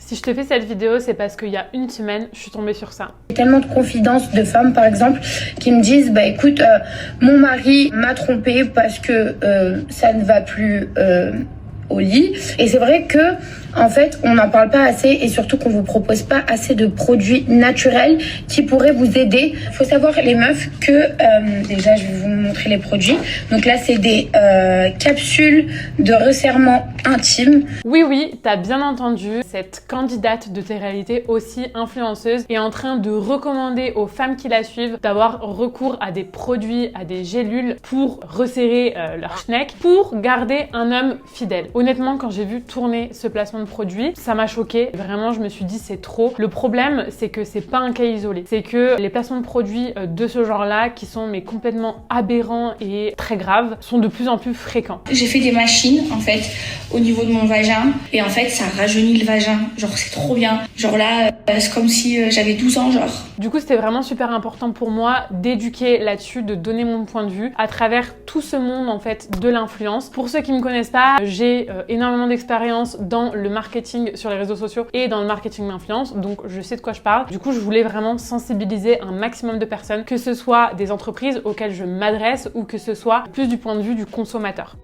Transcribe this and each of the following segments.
Si je te fais cette vidéo, c'est parce qu'il y a une semaine, je suis tombée sur ça. J'ai tellement de confidences de femmes, par exemple, qui me disent, bah écoute, mon mari m'a trompée parce que ça ne va plus au lit. Et c'est vrai que, en fait, on n'en parle pas assez et surtout qu'on vous propose pas assez de produits naturels qui pourraient vous aider. Il faut savoir, les meufs, que déjà, je vais vous montrer les produits. Donc là, c'est des capsules de resserrement intime. Oui, t'as bien entendu, cette candidate de télé-réalité, aussi influenceuse, est en train de recommander aux femmes qui la suivent d'avoir recours à des produits, à des gélules pour resserrer leur schneck, pour garder un homme fidèle. Honnêtement, quand j'ai vu tourner ce placement de produit, ça m'a choquée. Vraiment, je me suis dit c'est trop. Le problème, c'est que c'est pas un cas isolé. C'est que les placements de produits de ce genre-là, qui sont mais complètement aberrants et très graves, sont de plus en plus fréquents. J'ai fait des machines, en fait, au niveau de mon vagin. Et en fait, ça rajeunit le vagin. Genre, c'est trop bien. Genre là, c'est comme si j'avais 12 ans, genre. Du coup, c'était vraiment super important pour moi d'éduquer là-dessus, de donner mon point de vue à travers tout ce monde, en fait, de l'influence. Pour ceux qui me connaissent pas, j'ai énormément d'expérience dans le marketing sur les réseaux sociaux et dans le marketing d'influence, donc je sais de quoi je parle. Du coup, je voulais vraiment sensibiliser un maximum de personnes, que ce soit des entreprises auxquelles je m'adresse ou que ce soit plus du point de vue du consommateur.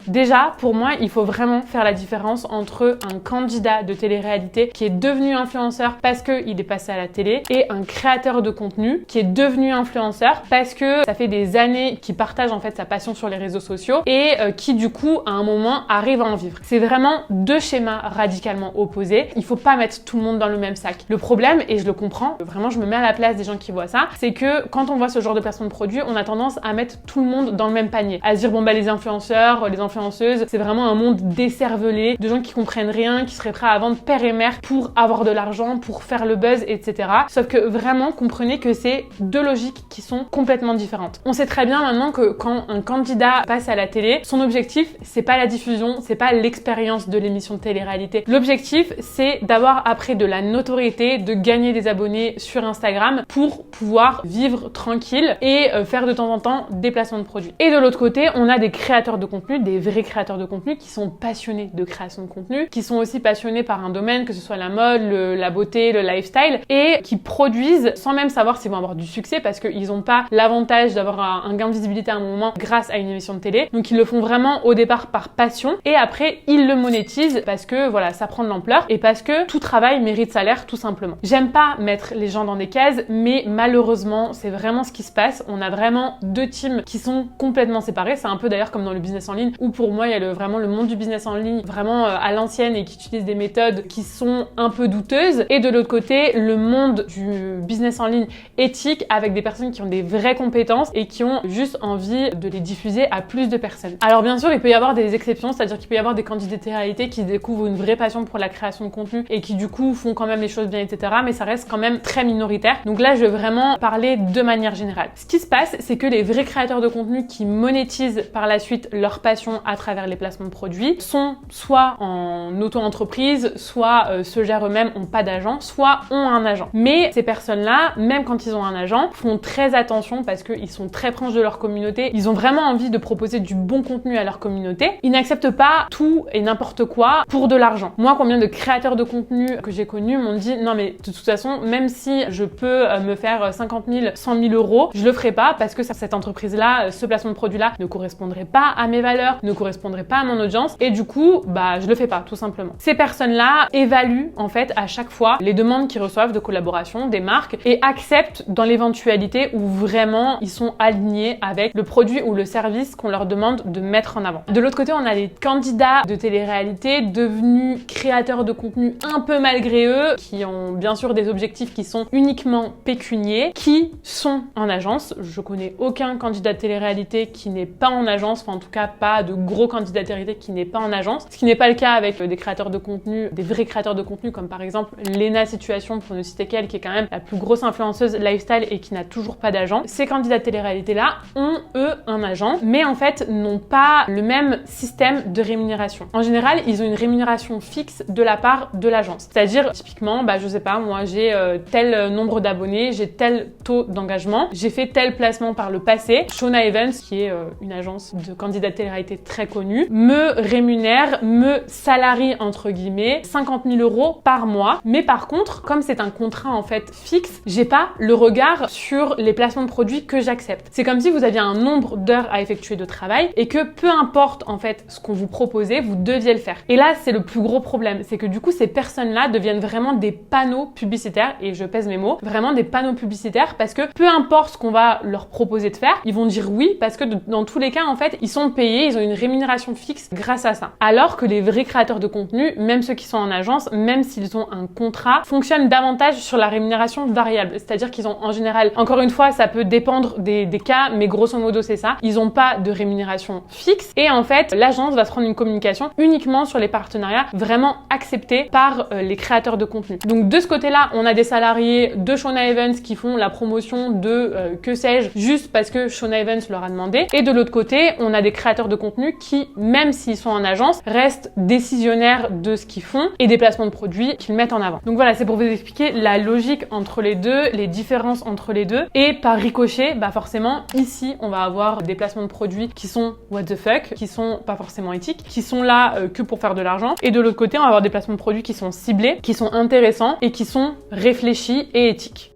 Déjà, pour moi, il faut vraiment faire la différence entre un candidat de télé-réalité qui est devenu influenceur parce qu'il est passé à la télé et un créateur de contenu qui est devenu influenceur parce que ça fait des années qu'il partage en fait sa passion sur les réseaux sociaux et qui du coup, à un moment, arrive à en vivre. C'est vraiment deux schémas radicalement opposés. Il faut pas mettre tout le monde dans le même sac. Le problème, et je le comprends, vraiment je me mets à la place des gens qui voient ça, c'est que quand on voit ce genre de placement de produit, on a tendance à mettre tout le monde dans le même panier. À se dire, bon bah les influenceurs, c'est vraiment un monde décervelé, de gens qui comprennent rien, qui seraient prêts à vendre père et mère pour avoir de l'argent, pour faire le buzz, etc. Sauf que vraiment, comprenez que c'est deux logiques qui sont complètement différentes. On sait très bien maintenant que quand un candidat passe à la télé, son objectif, c'est pas la diffusion, c'est pas l'expérience de l'émission de télé-réalité. L'objectif, c'est d'avoir après de la notoriété, de gagner des abonnés sur Instagram pour pouvoir vivre tranquille et faire de temps en temps des placements de produits. Et de l'autre côté, on a des créateurs de contenu, des vrais créateurs de contenu qui sont passionnés de création de contenu, qui sont aussi passionnés par un domaine, que ce soit la mode, la beauté, le lifestyle, et qui produisent sans même savoir s'ils vont avoir du succès parce qu'ils n'ont pas l'avantage d'avoir un gain de visibilité à un moment grâce à une émission de télé. Donc ils le font vraiment au départ par passion et après ils le monétisent parce que voilà, ça prend de l'ampleur et parce que tout travail mérite salaire tout simplement. J'aime pas mettre les gens dans des cases, mais malheureusement c'est vraiment ce qui se passe. On a vraiment deux teams qui sont complètement séparés. C'est un peu d'ailleurs comme dans le business en ligne où pour moi il y a vraiment le monde du business en ligne vraiment à l'ancienne et qui utilise des méthodes qui sont un peu douteuses et de l'autre côté le monde du business en ligne éthique avec des personnes qui ont des vraies compétences et qui ont juste envie de les diffuser à plus de personnes. Alors bien sûr il peut y avoir des exceptions, c'est-à-dire qu'il peut y avoir des candidats de télé-réalité qui découvrent une vraie passion pour la création de contenu et qui du coup font quand même les choses bien, etc. Mais ça reste quand même très minoritaire. Donc là je vais vraiment parler de manière générale. Ce qui se passe, c'est que les vrais créateurs de contenu qui monétisent par la suite leur passion à travers les placements de produits sont soit en auto-entreprise, soit se gèrent eux-mêmes, ont pas d'agent, soit ont un agent. Mais ces personnes-là, même quand ils ont un agent, font très attention parce qu'ils sont très proches de leur communauté. Ils ont vraiment envie de proposer du bon contenu à leur communauté. Ils n'acceptent pas tout et n'importe quoi pour de l'argent. Moi, combien de créateurs de contenu que j'ai connus m'ont dit non mais de toute façon, même si je peux me faire 50 000, 100 000 euros, je le ferai pas parce que cette entreprise-là, ce placement de produit-là ne correspondrait pas à mes valeurs, ne correspondrait pas à mon audience et du coup, bah je le fais pas tout simplement. Ces personnes-là évaluent en fait à chaque fois les demandes qu'ils reçoivent de collaboration des marques et acceptent dans l'éventualité où vraiment ils sont alignés avec le produit ou le service qu'on leur demande de mettre en avant. De l'autre côté, on a les candidats de télé-réalité devenus créateurs de contenu un peu malgré eux, qui ont bien sûr des objectifs qui sont uniquement pécuniers, qui sont en agence. Je connais aucun candidat de télé-réalité qui n'est pas en agence, enfin en tout cas pas de gros candidats de télé-réalité qui n'est pas en agence, ce qui n'est pas le cas avec des créateurs de contenu, des vrais créateurs de contenu comme par exemple Lena Situation pour ne citer qu'elle, qui est quand même la plus grosse influenceuse lifestyle et qui n'a toujours pas d'agent. Ces candidats de télé-réalité là ont eux un agent, mais en fait n'ont pas le même système de rémunération. En général, ils ont une rémunération fixe de la part de l'agence. C'est-à-dire typiquement, bah je sais pas, moi j'ai tel nombre d'abonnés, j'ai tel taux d'engagement, j'ai fait tel placement par le passé. Shona Evans, qui est une agence de candidats de télé-réalité très connu, me rémunère, me salarie entre guillemets 50 000 € par mois. Mais par contre, comme c'est un contrat en fait fixe, j'ai pas le regard sur les placements de produits que j'accepte. C'est comme si vous aviez un nombre d'heures à effectuer de travail et que peu importe en fait ce qu'on vous proposait, vous deviez le faire. Et là, c'est le plus gros problème, c'est que du coup, ces personnes-là deviennent vraiment des panneaux publicitaires, et je pèse mes mots, vraiment des panneaux publicitaires, parce que peu importe ce qu'on va leur proposer de faire, ils vont dire oui, parce que dans tous les cas, en fait, ils sont payés, ils ont une rémunération fixe grâce à ça. Alors que les vrais créateurs de contenu, même ceux qui sont en agence, même s'ils ont un contrat, fonctionnent davantage sur la rémunération variable. C'est-à-dire qu'ils ont en général, encore une fois, ça peut dépendre des cas, mais grosso modo, c'est ça. Ils n'ont pas de rémunération fixe, et en fait, l'agence va se prendre une communication uniquement sur les partenariats vraiment acceptés par les créateurs de contenu. Donc de ce côté-là, on a des salariés de Shona Evans qui font la promotion de que sais-je, juste parce que Shona Evans leur a demandé. Et de l'autre côté, on a des créateurs de contenu qui, même s'ils sont en agence, restent décisionnaires de ce qu'ils font et des placements de produits qu'ils mettent en avant. Donc voilà, c'est pour vous expliquer la logique entre les deux, les différences entre les deux. Et par ricochet, bah forcément, ici, on va avoir des placements de produits qui sont what the fuck, qui sont pas forcément éthiques, qui sont là que pour faire de l'argent. Et de l'autre côté, on va avoir des placements de produits qui sont ciblés, qui sont intéressants et qui sont réfléchis et éthiques.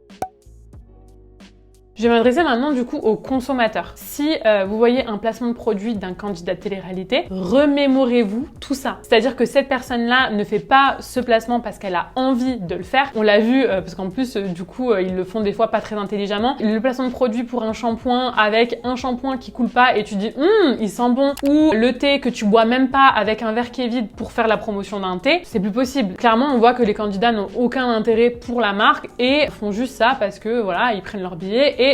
Je vais m'adresser maintenant du coup aux consommateurs. Si vous voyez un placement de produit d'un candidat de télé-réalité, remémorez-vous tout ça. C'est-à-dire que cette personne-là ne fait pas ce placement parce qu'elle a envie de le faire. On l'a vu parce qu'en plus du coup ils le font des fois pas très intelligemment. Le placement de produit pour un shampoing avec un shampoing qui coule pas et tu dis il sent bon, ou le thé que tu bois même pas avec un verre qui est vide pour faire la promotion d'un thé, c'est plus possible. Clairement, on voit que les candidats n'ont aucun intérêt pour la marque et font juste ça parce que voilà, ils prennent leur billet et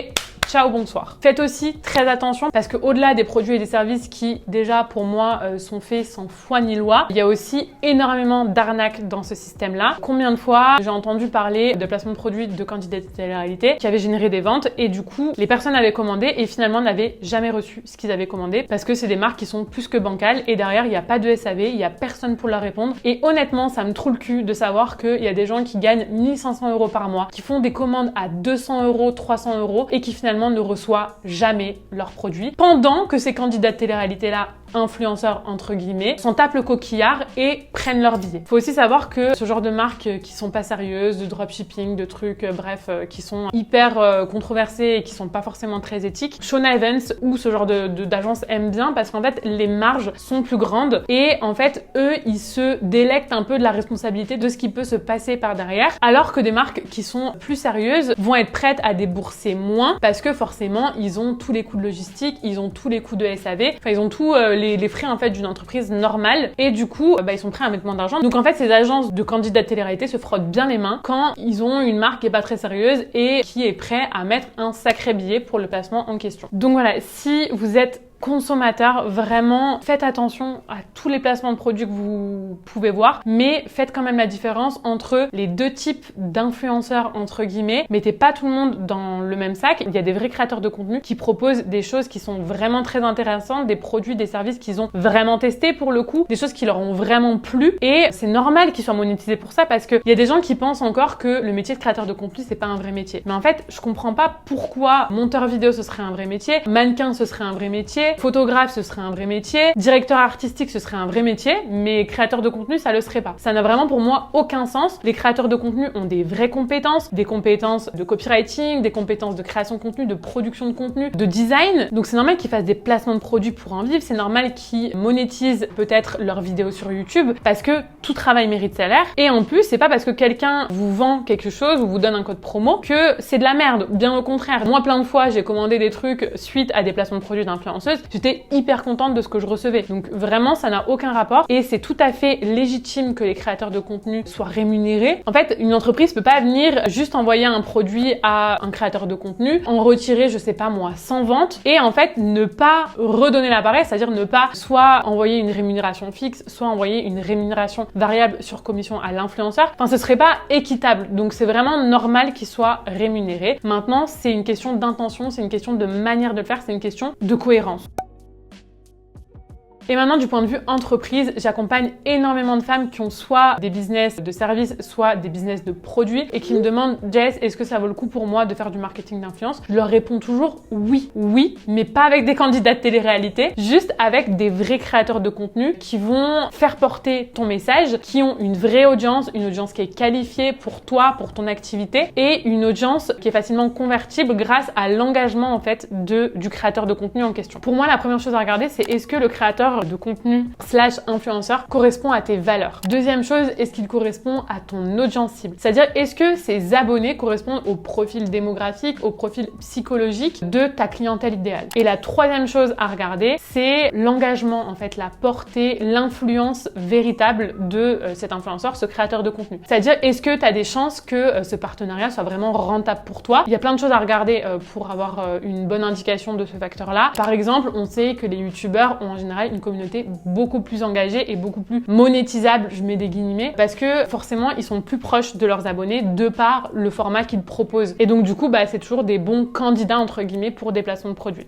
ciao, bonsoir. Faites aussi très attention parce que au-delà des produits et des services qui déjà pour moi sont faits sans foi ni loi, il y a aussi énormément d'arnaques dans ce système-là. Combien de fois j'ai entendu parler de placements de produits de candidats de télé-réalité qui avaient généré des ventes et du coup les personnes avaient commandé et finalement n'avaient jamais reçu ce qu'ils avaient commandé parce que c'est des marques qui sont plus que bancales et derrière il n'y a pas de SAV, il n'y a personne pour leur répondre et honnêtement ça me troue le cul de savoir qu'il y a des gens qui gagnent 1 500 € par mois, qui font des commandes à 200 €, 300 € et qui finalement ne reçoit jamais leurs produits. Pendant que ces candidats de télé-réalité-là, influenceurs entre guillemets, s'en tapent le coquillard et prennent leur billet. Faut aussi savoir que ce genre de marques qui sont pas sérieuses, de dropshipping, de trucs, bref, qui sont hyper controversés et qui sont pas forcément très éthiques, Shona Evans ou ce genre d'agence aiment bien parce qu'en fait, les marges sont plus grandes et en fait, eux, ils se délectent un peu de la responsabilité de ce qui peut se passer par derrière, alors que des marques qui sont plus sérieuses vont être prêtes à débourser moins parce que forcément, ils ont tous les coûts de logistique, ils ont tous les coûts de SAV, enfin, ils ont tous les frais en fait d'une entreprise normale et du coup, ils sont prêts à mettre moins d'argent. Donc en fait, ces agences de candidats de télé-réalité se frottent bien les mains quand ils ont une marque qui est pas très sérieuse et qui est prêt à mettre un sacré billet pour le placement en question. Donc voilà, si vous êtes consommateurs, vraiment faites attention à tous les placements de produits que vous pouvez voir, mais faites quand même la différence entre les deux types d'influenceurs entre guillemets. Mettez pas tout le monde dans le même sac. Il y a des vrais créateurs de contenu qui proposent des choses qui sont vraiment très intéressantes, des produits, des services qu'ils ont vraiment testés pour le coup, des choses qui leur ont vraiment plu et c'est normal qu'ils soient monétisés pour ça parce que il y a des gens qui pensent encore que le métier de créateur de contenu c'est pas un vrai métier. Mais en fait, je comprends pas pourquoi monteur vidéo ce serait un vrai métier, mannequin ce serait un vrai métier, photographe ce serait un vrai métier, directeur artistique ce serait un vrai métier, mais créateur de contenu ça le serait pas. Ça n'a vraiment pour moi aucun sens. Les créateurs de contenu ont des vraies compétences, des compétences de copywriting, des compétences de création de contenu, de production de contenu, de design. Donc c'est normal qu'ils fassent des placements de produits pour en vivre, c'est normal qu'ils monétisent peut-être leurs vidéos sur YouTube parce que tout travail mérite salaire. Et en plus, c'est pas parce que quelqu'un vous vend quelque chose ou vous donne un code promo que c'est de la merde. Bien au contraire. Moi, plein de fois, j'ai commandé des trucs suite à des placements de produits d'influenceuses. J'étais hyper contente de ce que je recevais. Donc vraiment, ça n'a aucun rapport et c'est tout à fait légitime que les créateurs de contenu soient rémunérés. En fait, une entreprise peut pas venir juste envoyer un produit à un créateur de contenu, en retirer, je sais pas moi, 100 ventes et en fait ne pas redonner l'appareil, c'est-à-dire ne pas soit envoyer une rémunération fixe, soit envoyer une rémunération variable sur commission à l'influenceur. Enfin, ce serait pas équitable. Donc c'est vraiment normal qu'ils soient rémunérés. Maintenant, c'est une question d'intention, c'est une question de manière de le faire, c'est une question de cohérence. Et maintenant, du point de vue entreprise, j'accompagne énormément de femmes qui ont soit des business de services, soit des business de produits et qui me demandent « Jess, est-ce que ça vaut le coup pour moi de faire du marketing d'influence ?» Je leur réponds toujours oui, mais pas avec des candidats de télé-réalité, juste avec des vrais créateurs de contenu qui vont faire porter ton message, qui ont une vraie audience, une audience qui est qualifiée pour toi, pour ton activité et une audience qui est facilement convertible grâce à l'engagement en fait du créateur de contenu en question. Pour moi, la première chose à regarder, c'est est-ce que le créateur de contenu / influenceur correspond à tes valeurs. Deuxième chose, est-ce qu'il correspond à ton audience cible? C'est-à-dire, est-ce que ces abonnés correspondent au profil démographique, au profil psychologique de ta clientèle idéale? Et la troisième chose à regarder, c'est l'engagement, en fait, la portée, l'influence véritable de cet influenceur, ce créateur de contenu. C'est-à-dire, est-ce que tu as des chances que ce partenariat soit vraiment rentable pour toi? Il y a plein de choses à regarder pour avoir une bonne indication de ce facteur-là. Par exemple, on sait que les youtubeurs ont en général une communauté beaucoup plus engagée et beaucoup plus monétisable, je mets des guillemets, parce que forcément, ils sont plus proches de leurs abonnés de par le format qu'ils proposent. Et donc, du coup, c'est toujours des bons candidats, entre guillemets, pour des placements de produits.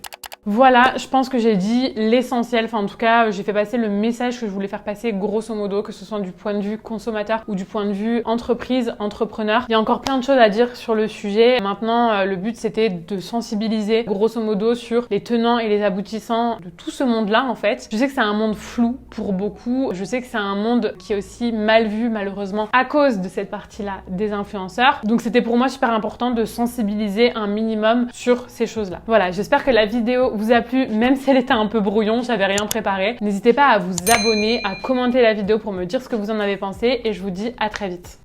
Voilà, je pense que j'ai dit l'essentiel, enfin en tout cas j'ai fait passer le message que je voulais faire passer grosso modo, que ce soit du point de vue consommateur ou du point de vue entreprise, entrepreneur. Il y a encore plein de choses à dire sur le sujet. Maintenant le but c'était de sensibiliser grosso modo sur les tenants et les aboutissants de tout ce monde-là en fait. Je sais que c'est un monde flou pour beaucoup, je sais que c'est un monde qui est aussi mal vu malheureusement à cause de cette partie-là des influenceurs. Donc c'était pour moi super important de sensibiliser un minimum sur ces choses-là. Voilà, j'espère que la vidéo vous a plu, même si elle était un peu brouillon, j'avais rien préparé. N'hésitez pas à vous abonner, à commenter la vidéo pour me dire ce que vous en avez pensé et je vous dis à très vite.